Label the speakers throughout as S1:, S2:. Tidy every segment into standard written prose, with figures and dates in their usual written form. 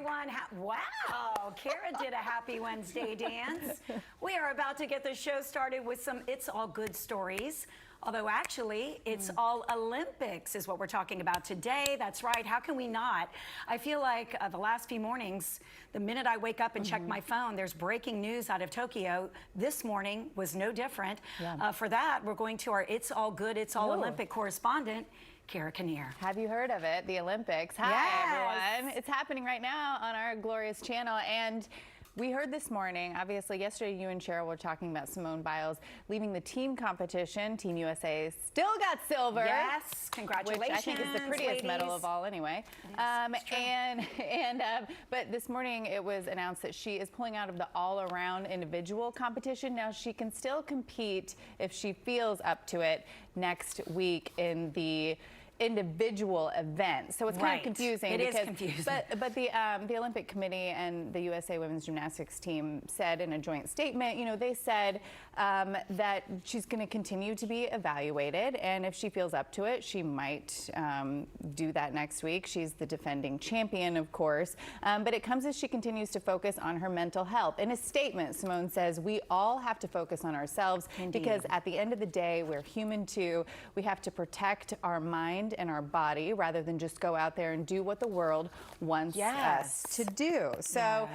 S1: everyone. Wow, Cara did a happy Wednesday dance. We are about to get the show started with some It's All Good stories. Although actually, it's all Olympics is what we're talking about today. That's right. How can we not? I feel like the last few mornings, the minute I wake up and check my phone, there's breaking news out of Tokyo. This morning was no different. For that, we're going to our It's All Good, It's All Olympic correspondent, Cara.
S2: Have you heard of it? The Olympics. Hi, everyone. It's happening right now on our glorious channel. And we heard this morning, obviously, yesterday you and Cheryl were talking about Simone Biles leaving the team competition. Team USA still got silver.
S1: Yes, congratulations.
S2: Which I think is the prettiest medal of all anyway. But this morning it was announced that she is pulling out of the all-around individual competition. Now she can still compete if she feels up to it next week in the individual event. So it's kind of confusing.
S1: It is confusing.
S2: But the Olympic Committee and the USA Women's Gymnastics team said in a joint statement, you know, they said that she's going to continue to be evaluated, and if she feels up to it, she might do that next week. She's the defending champion, of course, but it comes as she continues to focus on her mental health. In a statement, Simone says, we all have to focus on ourselves because at the end of the day, we're human too. We have to protect our mind and our body rather than just go out there and do what the world wants us to do. So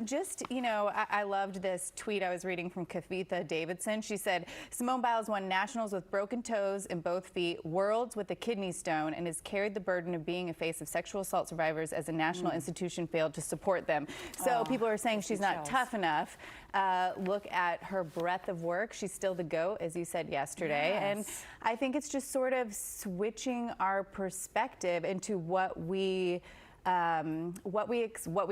S2: just, you know, I loved this tweet I was reading from Kavitha Davidson. She said, Simone Biles won nationals with broken toes in both feet, worlds with a kidney stone, and has carried the burden of being a face of sexual assault survivors as a national institution failed to support them. So people are saying she's not tough enough. Look at her breadth of work. She's still the GOAT, as you said yesterday. And I think it's just sort of switching our perspective into what we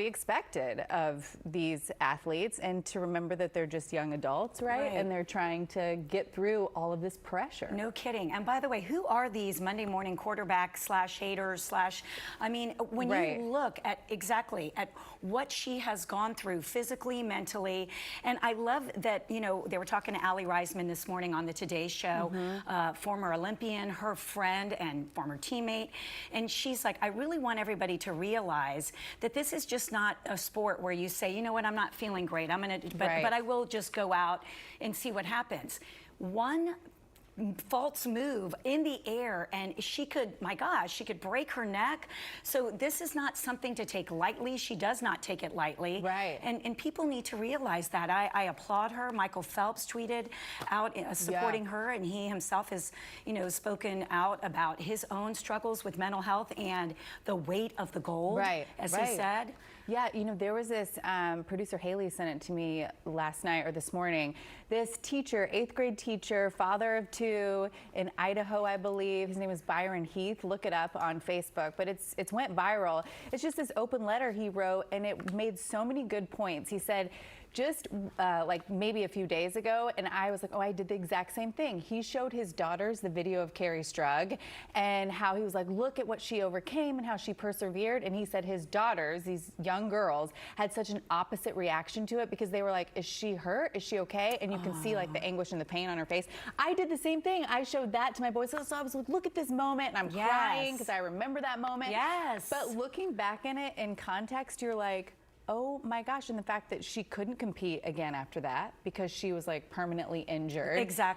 S2: expected of these athletes, and to remember that they're just young adults, right? And they're trying to get through all of this pressure.
S1: No kidding. And by the way, who are these Monday morning quarterbacks slash haters slash, I mean, when you look at at what she has gone through physically, mentally, and I love that, you know, they were talking to Aly Raisman this morning on the Today Show, former Olympian, her friend and former teammate, and she's like, I really want everybody to realize that this is just not a sport where you say, you know what, I'm not feeling great, I'm gonna, but I will just go out and see what happens. One false move in the air and she could, my gosh, she could break her neck. So this is not something to take lightly. She does not take it lightly. And people need to realize that. I applaud her. Michael Phelps tweeted out supporting her, and he himself has, you know, spoken out about his own struggles with mental health and the weight of the gold, as he said.
S2: Yeah, you know, there was this, producer Haley sent it to me last night or this morning. This teacher, 8th grade teacher, father of 2 in Idaho, I believe. His name is Byron Heath. Look it up on Facebook, but it's went viral. It's just this open letter he wrote, and it made so many good points. He said, just like maybe a few days ago, and I was like, oh, I did the exact same thing. He showed his daughters the video of Carrie Strug and how he was like, look at what she overcame and how she persevered. And he said his daughters, these young girls, had such an opposite reaction to it because they were like, is she hurt? Is she okay? And you can see like the anguish and the pain on her face. I did the same thing. I showed that to my boys. So I was like, look at this moment. And I'm crying because I remember that moment. But looking back in it in context, you're like, oh my gosh, and the fact that she couldn't compete again after that because she was like permanently injured.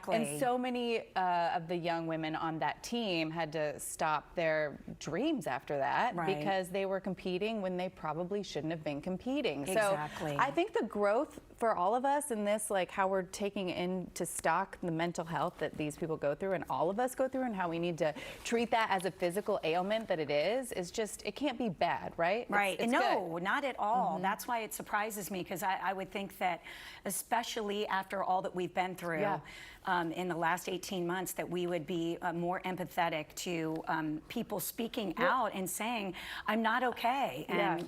S2: And so many of the young women on that team had to stop their dreams after that because they were competing when they probably shouldn't have been competing. So I think the growth for all of us in this, like how we're taking into stock the mental health that these people go through and all of us go through, and how we need to treat that as a physical ailment that it is just, it can't be bad, right? It's
S1: no, not at all. That's why it surprises me, because I would think that, especially after all that we've been through in the last 18 months, that we would be more empathetic to people speaking out and saying, I'm not okay. And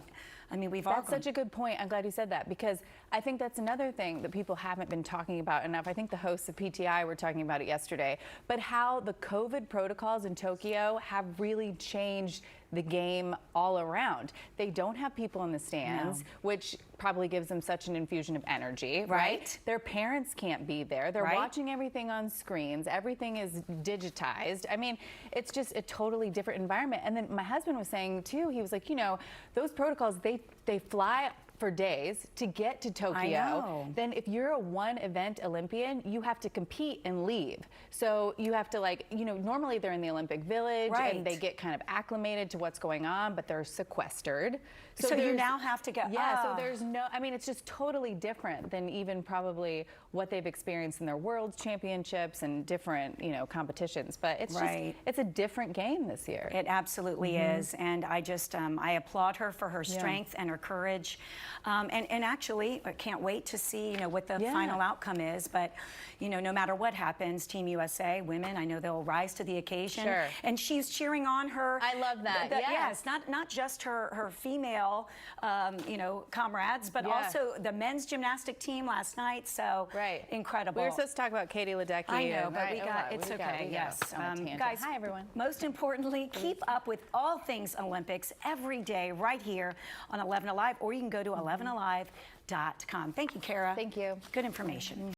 S1: I mean,
S2: That's such a good point. I'm glad you said that, because I think that's another thing that people haven't been talking about enough. I think the hosts of PTI were talking about it yesterday, but how the COVID protocols in Tokyo have really changed the game all around. They don't have people in the stands, which probably gives them such an infusion of energy, right? Their parents can't be there. They're watching everything on screens. Everything is digitized. I mean, it's just a totally different environment. And then my husband was saying too, he was like, you know, those protocols, they they fly for days to get to Tokyo.
S1: I know.
S2: Then if you're a one event Olympian, you have to compete and leave. So you have to, like, you know, normally they're in the Olympic Village and they get kind of acclimated to what's going on, but they're sequestered.
S1: So you now have to go.
S2: Yeah, so there's no, I mean, it's just totally different than even probably what they've experienced in their World Championships and different, you know, competitions. But it's just, it's a different game this year.
S1: It absolutely is. And I just, I applaud her for her strength and her courage. And actually, I can't wait to see, you know, what the final outcome is. But, you know, no matter what happens, Team USA, women, I know they'll rise to the occasion.
S2: Sure.
S1: And she's cheering on her.
S2: I love that.
S1: Yes, not just her female, you know, comrades, but also the men's gymnastic team last night. So incredible.
S2: We were supposed to talk about Katie Ledecky.
S1: I know, but we got, it's okay. Yes.
S2: Guys, hi everyone.
S1: Most importantly, keep up with all things Olympics every day right here on 11 Alive, or you can go to 11alive.com. Thank you, Cara.
S2: Thank you.
S1: Good information.